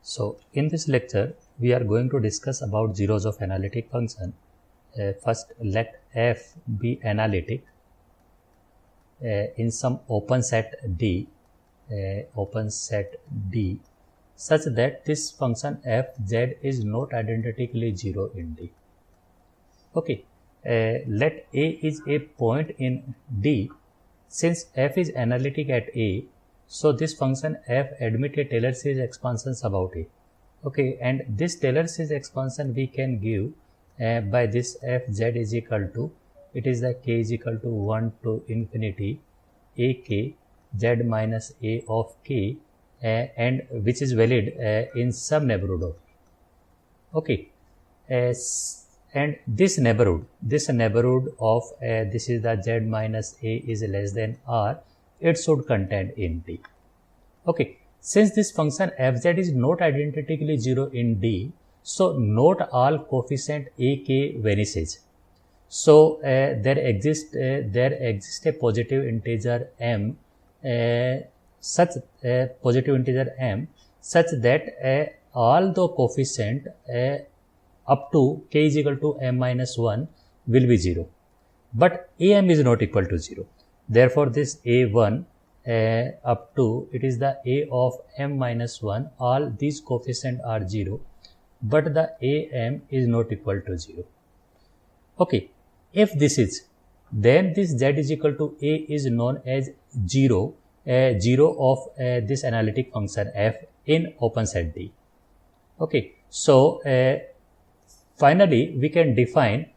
So in this lecture, we are going to discuss about zeros of analytic function. First, let f be analytic in some open set D, such that this function f z is not identically 0 in D. Okay, let A is a point in D. Since f is analytic at A, so this function f admit a Taylor series expansions about A. Okay, and this Taylor series expansion we can give by this f z is equal to, it is the k is equal to 1 to infinity a k z minus a of k and which is valid in some neighborhood of. Okay, and this neighborhood of this is the z minus a is less than r, it should contain in D. Okay, since this function fz is not identically 0 in D, so not all coefficient a k vanishes. So there exists a positive integer m, such that all the coefficient up to k is equal to m minus 1 will be 0, but am is not equal to 0. Therefore, this a1 up to, it is the a of m minus 1, all these coefficients are 0, but the am is not equal to 0. Okay, if this is, then this z is equal to a is known as 0 of this analytic function f in open set D. Okay, so finally we can define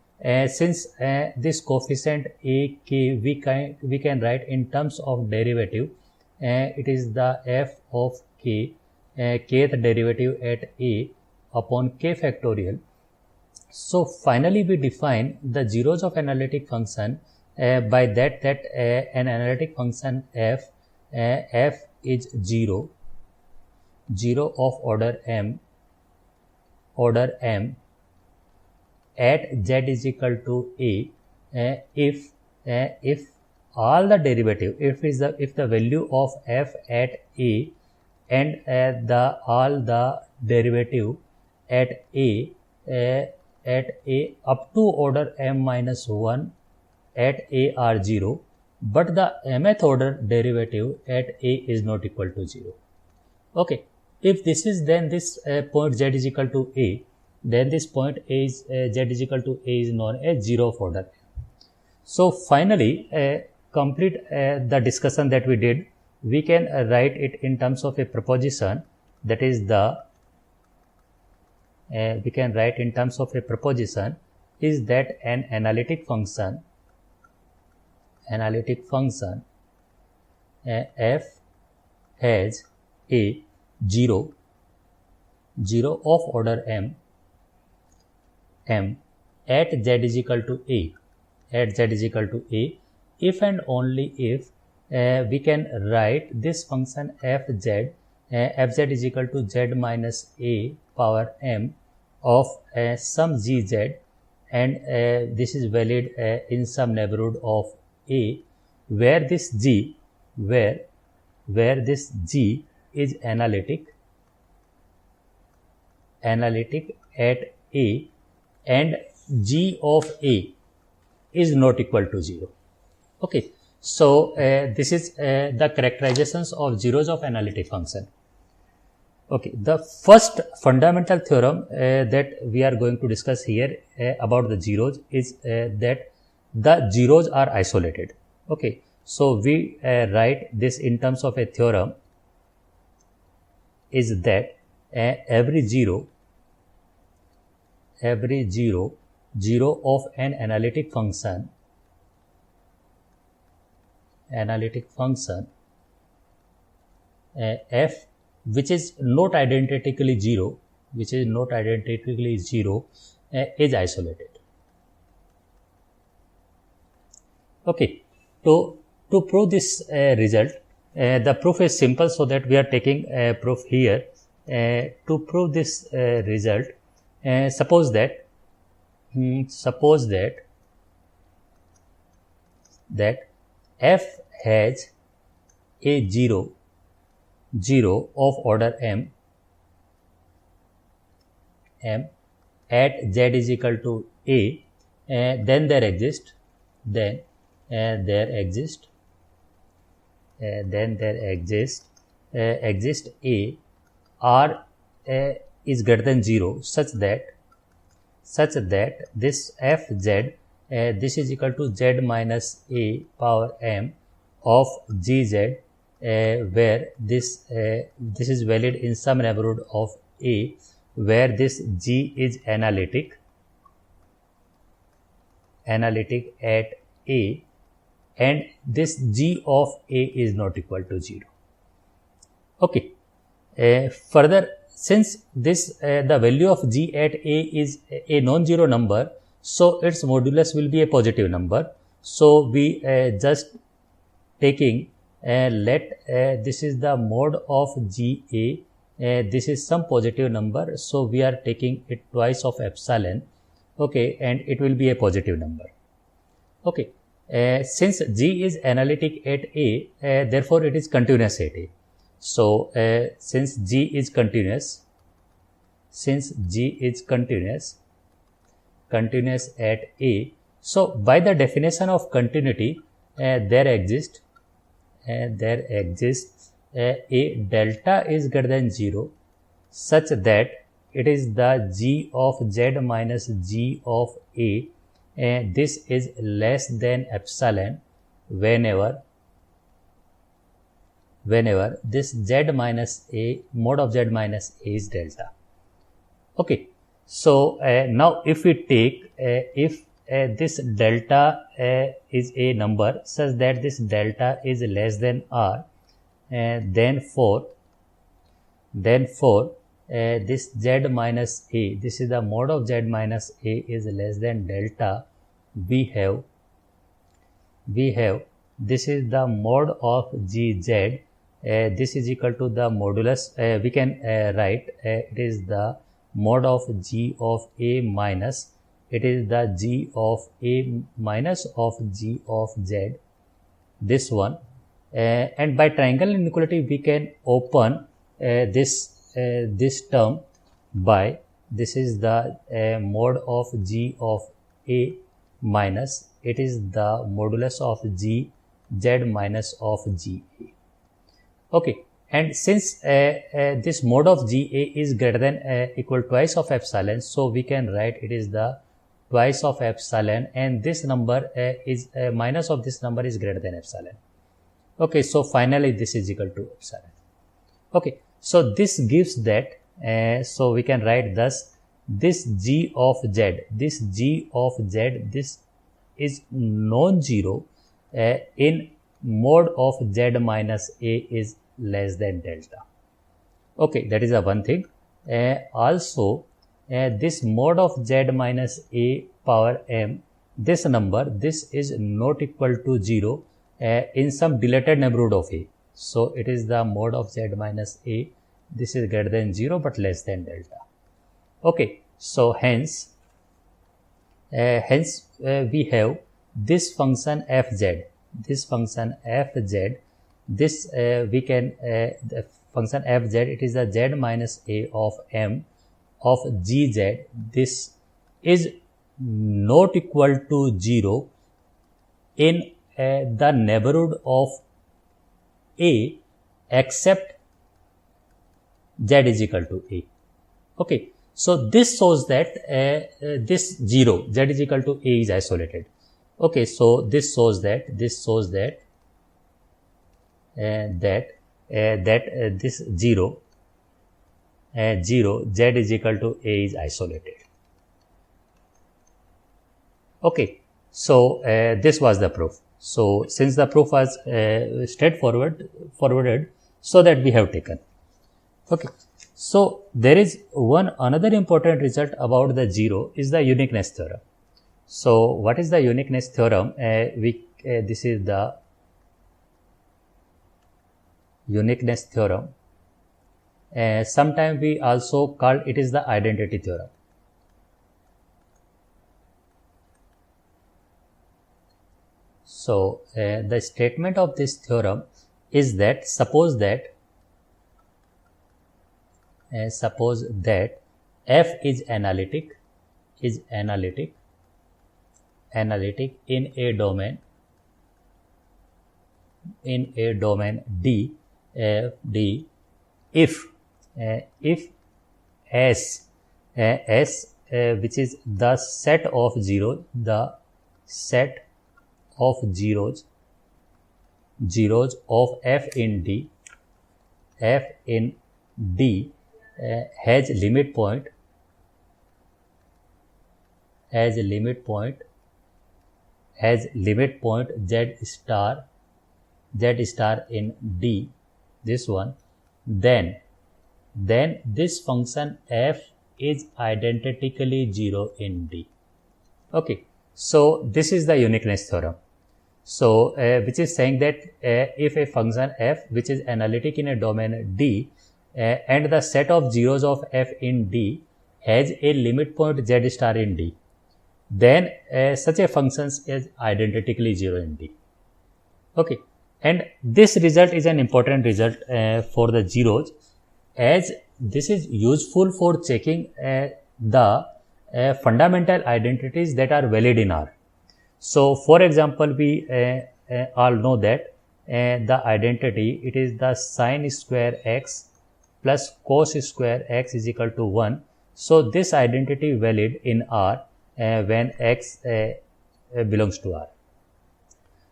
since this coefficient a k we can write in terms of derivative, it is the f of k, kth derivative at a upon k factorial. So finally we define the zeros of analytic function by that an analytic function f is 0 of order m at z is equal to a if all the derivative, if the value of f at a and all the derivative at a up to order m minus 1 at a are 0, but the mth order derivative at a is not equal to 0. Okay, if this is, then this point z is equal to a, then this point a is z is equal to a is known as 0 of order. So finally, complete the discussion that we did, we can write it in terms of a proposition, that is the we can write in terms of a proposition is that an analytic function f has a 0 of order m at z is equal to a, if and only if we can write this function fz is equal to z minus a power m of some gz, and this is valid in some neighborhood of a, where this g is analytic at a and g of a is not equal to 0. Okay, so this is the characterizations of zeros of analytic function. Okay, the first fundamental theorem that we are going to discuss here about the zeros is that the zeros are isolated. Okay, so we write this in terms of a theorem is that every zero of an analytic function f which is not identically 0 is isolated. Okay, to prove this result, the proof is simple, so that we are taking proof here. To prove this result, suppose that f has a 0 of order m m at z is equal to a, then there exists a r is greater than 0 such that this fz this is equal to z minus a power m of gz, where this is valid in some neighborhood of a, where this g is analytic at a, and this g of a is not equal to 0. Okay. Further, since this the value of g at a is a non-zero number, so its modulus will be a positive number. So we just taking let this is the mode of GA, this is some positive number, so we are taking it twice of epsilon, okay, and it will be a positive number. Okay, since G is analytic at A, therefore it is continuous at A. So since G is continuous at A, so by the definition of continuity, there exists a delta is greater than 0 such that it is the g of z minus g of a, and this is less than epsilon whenever this z minus a, mod of z minus a is delta. Okay, so now if we take if this delta is a number such that this delta is less than r, then for this z minus a, this is the mod of z minus a is less than delta, we have this is the mod of gz, this is equal to the modulus, we can write it is the mod of g of a minus, it is the g of a minus of g of z, this one, and by triangle inequality we can open this term by this is the mod of g of a minus, it is the modulus of g z minus of g a. Okay, and since this mod of g a is greater than equal twice of epsilon, so we can write it is the twice of epsilon, and this number is minus of this number is greater than epsilon. Okay, so finally this is equal to epsilon. Okay, so this gives that, so we can write thus this g of z, this is non-zero in mod of z minus a is less than delta. Okay, that is a one thing. Also this mod of z minus a power m, this number, this is not equal to 0 in some dilated neighborhood of a. So it is the mod of z minus a, this is greater than 0 but less than delta. Okay, so hence we have this function fz, this we can the function fz, it is the z minus a of m of gz, this is not equal to 0 in the neighborhood of a except z is equal to a. Okay, so this shows that this 0 z is equal to a is isolated. Okay, so this shows that this 0 z is equal to a is isolated. Okay, so this was the proof. So since the proof was forwarded, so that we have taken. Okay, so there is another important result about the 0 is the uniqueness theorem. So what is the uniqueness theorem? This is the uniqueness theorem. Sometimes we also call it is the identity theorem. So the statement of this theorem is that suppose that f is analytic in a domain D if S which is the set of zeros of f in D has limit point z star in D, this one, then this function f is identically 0 in D. Okay, so this is the uniqueness theorem. So which is saying that if a function f which is analytic in a domain D and the set of zeros of f in D has a limit point z star in D, then such a function is identically 0 in D. Okay, and this result is an important result for the zeros, as this is useful for checking the fundamental identities that are valid in R. So for example, we all know that the identity, it is the sin square x plus cos square x is equal to 1. So this identity valid in R when x belongs to R.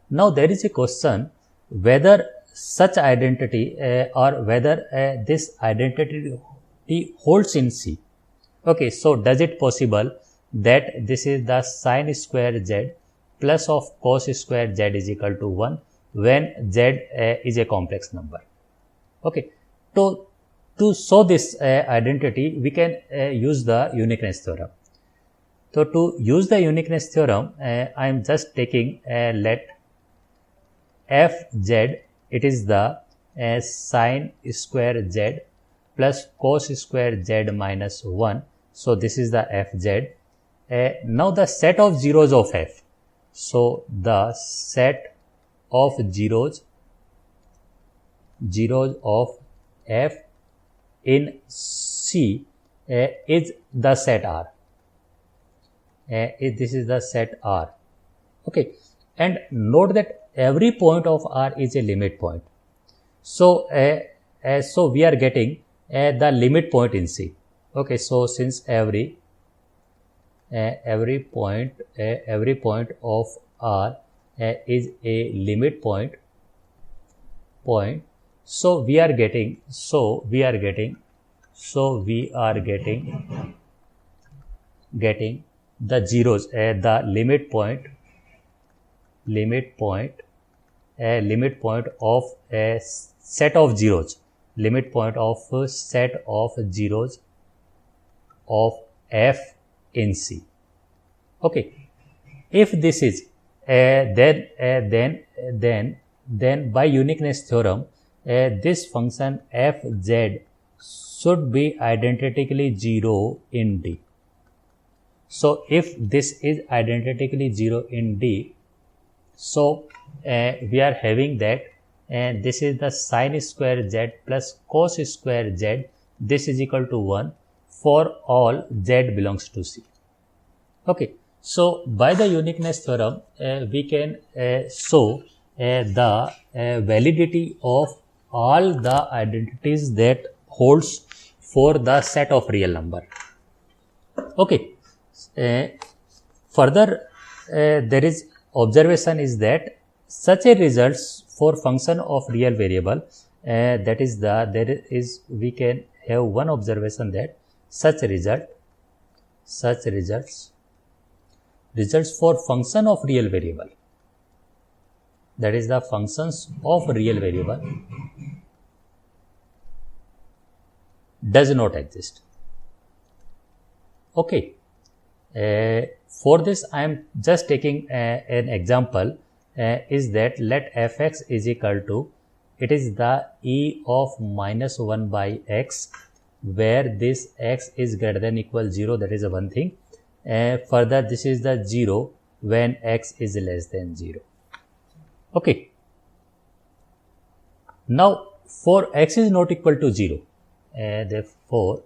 Now there is a question whether such identity or whether this identity holds in C. Okay, so does it possible that this is the sin square z plus of cos square z is equal to 1 when z is a complex number? Okay, to show this identity, we can use the uniqueness theorem. So to use the uniqueness theorem, I am just taking let fz, it is the sin square z plus cos square z minus 1. So this is the fz. Now the set of zeros of f. So the set of zeros of f in C is the set R. This is the set R. Okay, and note that every point of R is a limit point. So so we are getting the limit point in C. Okay, so since every point of R is a limit point, so we are getting the zeros, the limit point of a set of zeros, of f in C. Okay, if this is then by uniqueness theorem, this function fz should be identically 0 in D. So if this is identically 0 in D, so we are having that this is the sin square z plus cos square z, this is equal to 1 for all z belongs to C. Okay, so by the uniqueness theorem, we can show the validity of all the identities that holds for the set of real number. Okay, further there is observation is that such a results for function of real variable, that is we can have one observation that such results for function of real variable, that is the functions of real variable, does not exist. Okay, for this I am just taking an example, is that let fx is equal to, it is the e of minus 1 by x, where this x is greater than equal 0, that is one thing. Further, this is the 0 when x is less than 0. Okay. Now, for x is not equal to 0, therefore,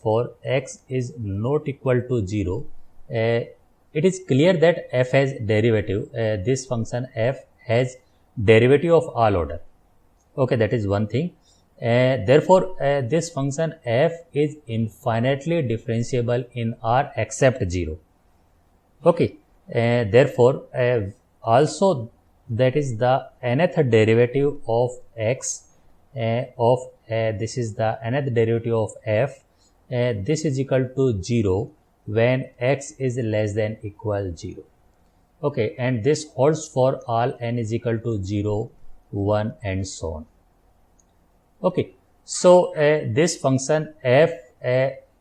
for x is not equal to 0, it is clear that f has derivative. This function f has derivative of all order. Okay, that is one thing. Therefore, this function f is infinitely differentiable in R except 0. Okay, therefore, also that is the nth derivative of x this is the nth derivative of f. This is equal to 0 when x is less than equal 0. Okay, and this holds for all n is equal to 0, 1 and so on. Okay, so this function f,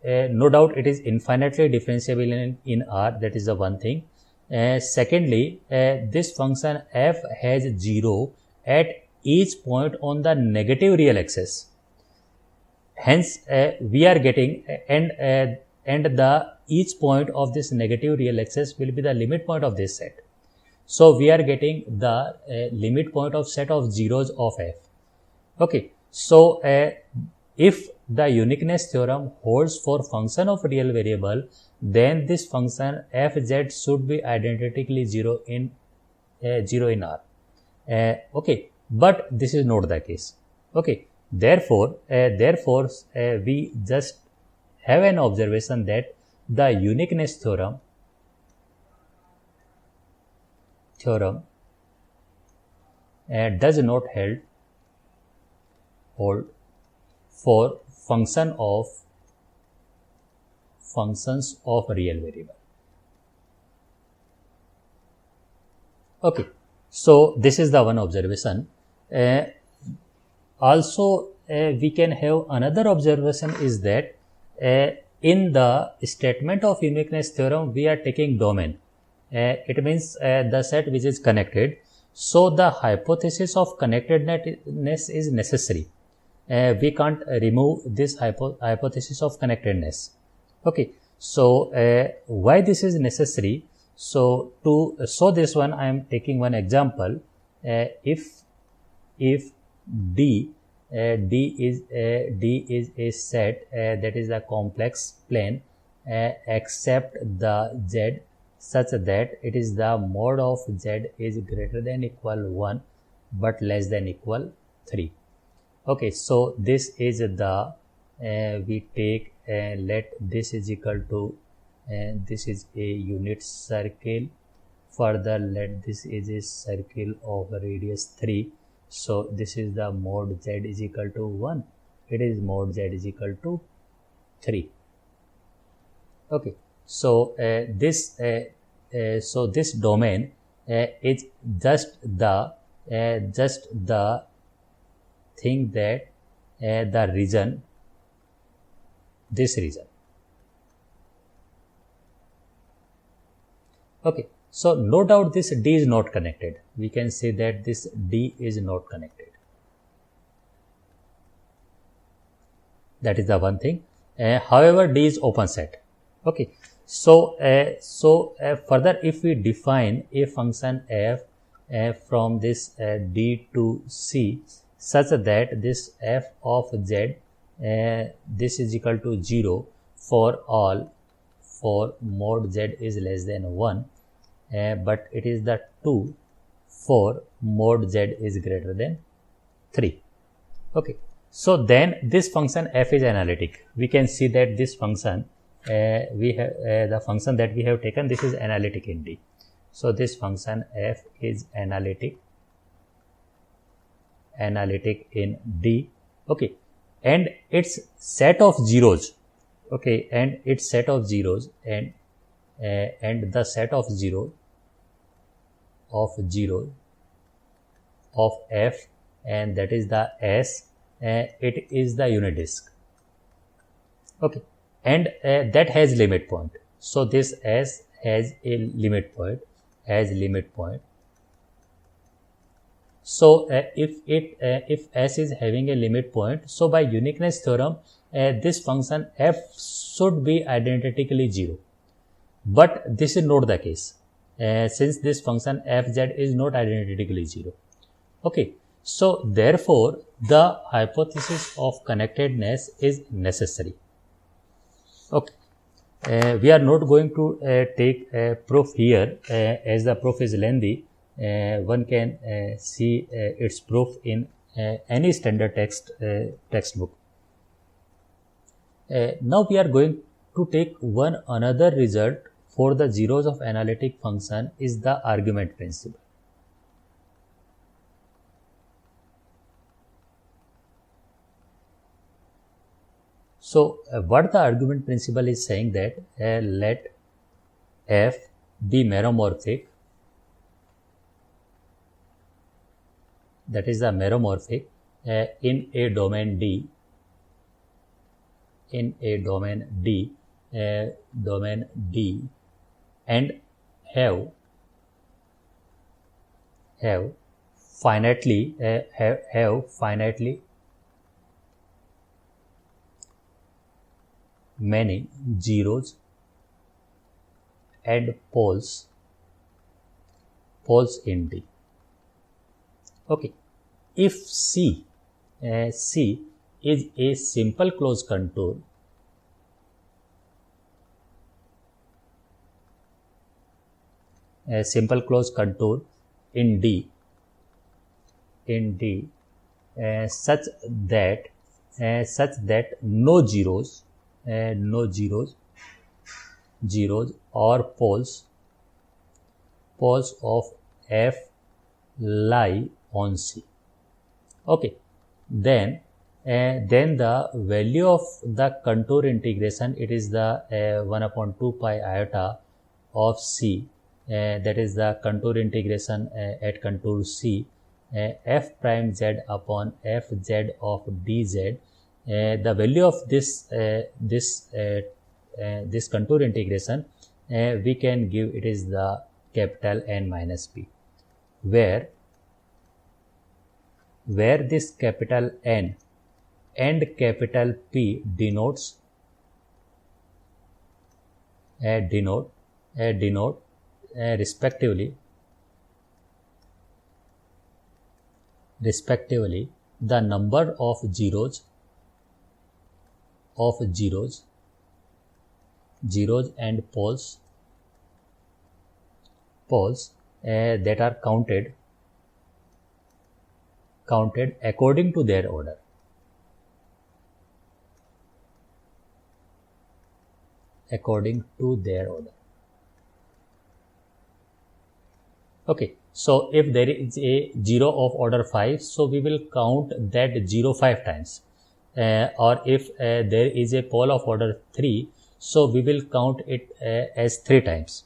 no doubt it is infinitely differentiable in R, that is the one thing. Secondly, this function f has 0 at each point on the negative real axis. Hence, we are getting and the each point of this negative real axis will be the limit point of this set. So we are getting the limit point of set of zeros of f. Okay, so if the uniqueness theorem holds for function of real variable, then this function fz should be identically 0 in R. Okay, but this is not the case. Okay, therefore we just have an observation that the uniqueness theorem does not hold for functions of real variable. Okay, so this is the one observation. Also, we can have another observation is that in the statement of uniqueness theorem, we are taking domain. It means the set which is connected. So the hypothesis of connectedness is necessary. We can't remove this hypothesis of connectedness. Okay, so why this is necessary? So to show this one, I am taking one example. If D is a set that is a complex plane except the Z such that it is the mode of Z is greater than equal 1 but less than equal 3. Okay, so this is the we take let this is equal to this is a unit circle. Further, let this is a circle of radius 3. So this is the mode Z is equal to 1. It is mode Z is equal to 3. Okay, so this domain is just the thing that the region, this region. Okay, so no doubt this D is not connected. We can say that this D is not connected. That is the one thing. However, D is open set. Okay, so further, if we define a function f from this D to C such that this f of z this is equal to 0 for all for mode z is less than 1, but it is the 2 for mode z is greater than 3. Okay, so then this function f is analytic. We can see that this function we have the function that we have taken, this is analytic in D. So this function f is analytic in D. Okay, and its set of zeros. Okay, and its set of zeros and the set of zero of f, and that is the S. It is the unit disk. Okay, and that has limit point. So this S has a limit point. So if S is having a limit point, so by uniqueness theorem, this function f should be identically 0. But this is not the case, since this function fz is not identically 0. Okay, so therefore the hypothesis of connectedness is necessary. Okay. We are not going to take proof here as the proof is lengthy. One can see its proof in any standard textbook. Now we are going to take one another result for the zeros of analytic function is the argument principle. So what the argument principle is saying that let f be meromorphic, that is the meromorphic in a domain D, domain D, and have finitely many zeros and poles in D. Okay, if C is a simple closed contour, in D, such that no zeros or poles of F lie on C. Okay, then the value of the contour integration, it is the 1/2 pi iota of C, that is the contour integration at contour C, f prime z upon f z of dz. The value of this contour integration we can give it is the capital N minus P, where this capital N and capital P denote respectively the number of zeros and poles that are counted according to their order. Okay, so if there is a 0 of order 5, so we will count that 0 5 times. Or if there is a pole of order 3, so we will count it as 3 times.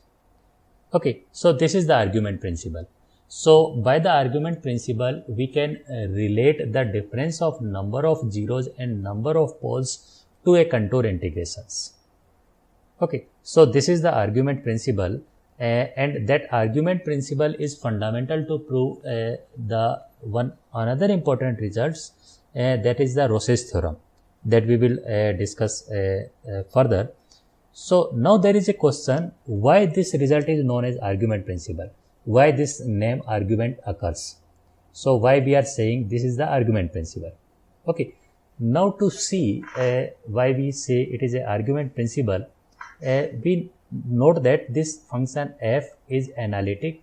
Okay, so this is the argument principle. So by the argument principle, we can relate the difference of number of zeros and number of poles to a contour integrations. Okay, so this is the argument principle, and that argument principle is fundamental to prove the another important results, that is the Roche's theorem, that we will discuss further. So now there is a question, why this result is known as argument principle? Why this name argument occurs? So why we are saying this is the argument principle? Okay, now to see why we say it is an argument principle, we note that this function f is analytic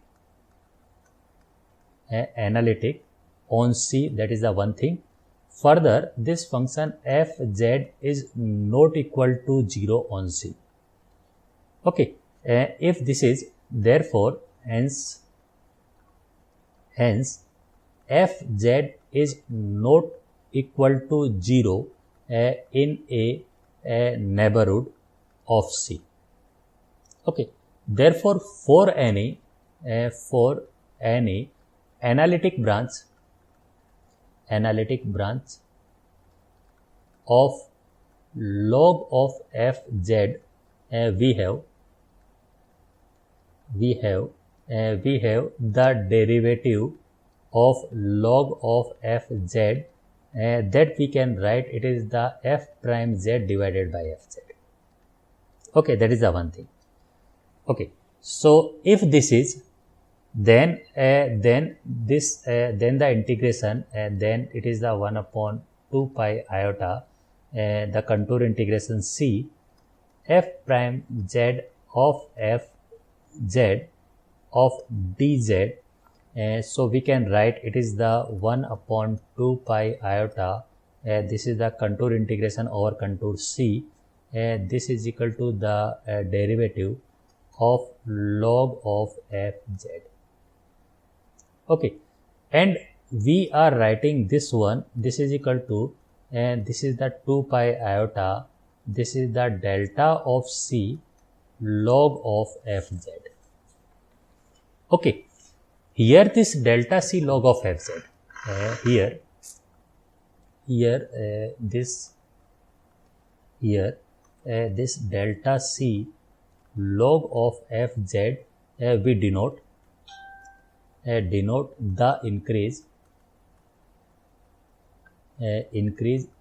on C, that is the one thing. Further, this function fz is not equal to 0 on C. Okay, if this is, therefore, hence fz is not equal to 0 in a neighborhood of C. Okay, therefore, for any analytic branch of log of fz, we have the derivative of log of fz, that we can write it is the f prime z divided by fz. Okay, that is the one thing. Okay, so if this is, then the integration, then it is the 1/2 pi iota, the contour integration C, f prime z of f z of dz. So we can write it is the 1 upon 2 pi iota. This is the contour integration over contour C. This is equal to the derivative of log of fz. Okay, and we are writing this one. This is equal to, and this is the 2 pi iota. This is the delta of C log of fz. Okay, here this delta C log of fz. This delta C log of fz, we denote the increase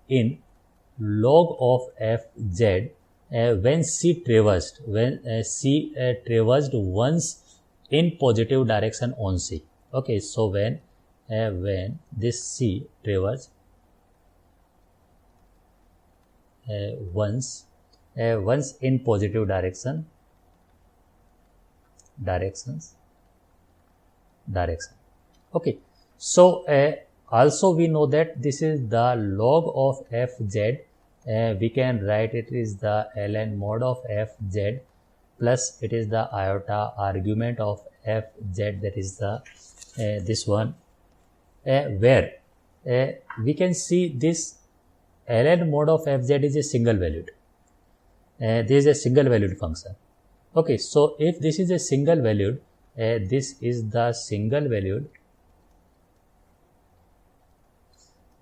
in log of fz when C traversed once in positive direction on C. Okay, so when this C traversed once in positive direction. Okay, so also we know that this is the log of fz. We can write it is the ln mod of fz plus it is the iota argument of fz, that is the this one, where we can see this ln mod of fz is a single valued. This is a single valued function. Okay, so if this is a single valued, this is the single valued.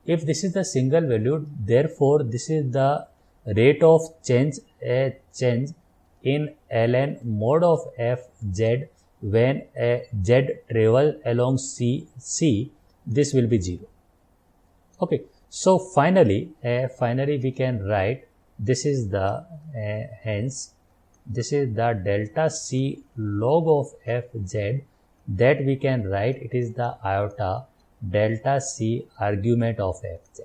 If this is the single valued, therefore this is the rate of change in ln mod of fz when z travel along C. This will be 0. Okay, so finally we can write this is the hence this is the delta C log of fz, that we can write it is the iota delta C argument of fz.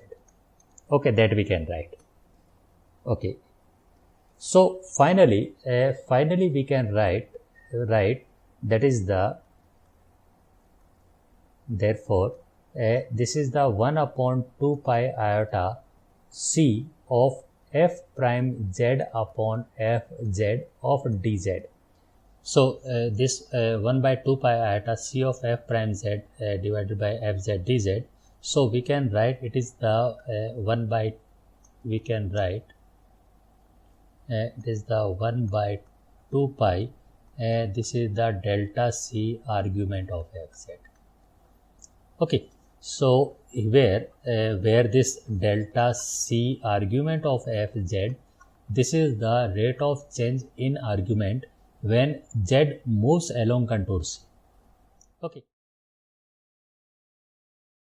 Okay, that we can write. Okay, so finally we can write that is the, therefore this is the 1 upon 2 pi iota C of f prime z upon fz of dz. So this 1 by 2 pi iota C of f prime z divided by fz dz. So we can write it is the it is the 1 by 2 pi. This is the delta C argument of fz. Okay, so where this delta C argument of fz, this is the rate of change in argument when z moves along contour C. Okay.